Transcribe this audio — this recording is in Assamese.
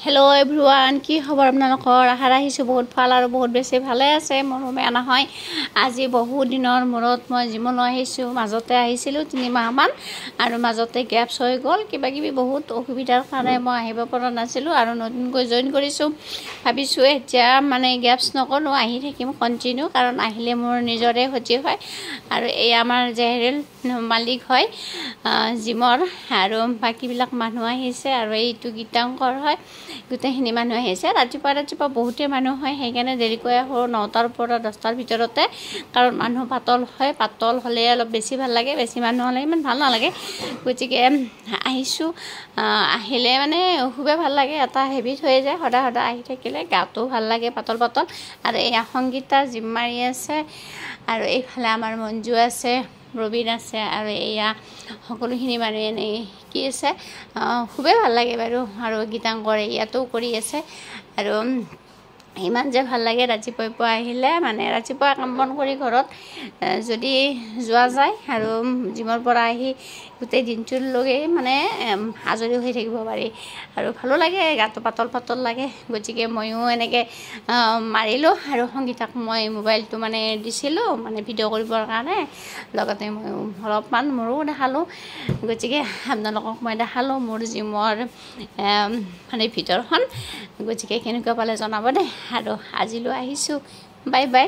हेलो एभ्रिवान কি খবৰ আপোনালোকৰ আশা ৰাখিছো বহুত ভাল আৰু বহুত বেছি ভালে আছে মোৰ বেয়া নহয় আজি বহুত দিনৰ মূৰত মই জিমলৈ আহিছো মাজতে আহিছিলো 3 মাহ মান আৰু মাজতে গ্যাপছ হৈ গল কিবা কিবি বহুত অসুবিধাৰ কাৰণে মই আহিব পৰা নাছিলো আৰু নতুনকৈ জয়েন কৰিছো ভাবিছো এতিয়া মানে গ্যাপছ নকৰো আহি থাকিম কন্টিনিউ কাৰণ আহিলে মোৰ নিজৰে ক্ষতি হয় আৰু এই আমাৰ জেহেৰেল মালিক হয় জিমৰ আৰু বাকি বিলাক মানুহ আহিছে আৰু এইটো গীতাংকৰ হয় গুটেখিনি মানুহ আহিছে ৰাতিপুৱা বহুতে মানুহ হয় সেইকাৰণে দেৰিকৈ আহো 9টাৰ পৰা 10টাৰ ভিতৰতে কাৰণ মানুহ পাতল হলে অলপ বেছি ভাল লাগে বেছি মানুহ হলে ইমান ভাল নালাগে গতিকে আহিছো আহিলে মানে খুবে ভাল লাগে এটা হেবিট হৈ যায় সদা আহি থাকিলে গাটো ভাল লাগে পাতল আৰু এই সংগীতা জিম মাৰি আছে আৰু এইফালে আমাৰ মঞ্জু আছে ৰবিন আছে আৰু এয়া সকলোখিনি মানুহ এনে কি আছে খুবে ভাল লাগে বাৰু আৰু গীতাংকৰে ইয়াতো কৰি আছে আৰু ইমান যে ভাল লাগে ৰাতিপুৱা আহিলে মানে ৰাতিপুৱা কাম বন কৰি ঘৰত যদি যোৱা যায় আৰু জিমৰ পৰা আহি গোটেই দিনটোৰ লগে মানে আজৰি হৈ থাকিব পাৰি আৰু ভালো লাগে গাটো পাতল লাগে গতিকে ময়ো এনেকে মাৰিলো আৰু সংগীতাক মই মোবাইলটো মানে দিছিলো মানে ভিডিঅ' কৰিবৰ কাৰণে লগতে মই অলপমান মোৰো দেখালো গতিকে আপোনালোকক মই দেখালো মোৰ জিমৰ মানে ভিতৰখন গতিকে কেনেকুৱা পালে জনাব দে আৰু আজিলৈ আহিছো বাই বাই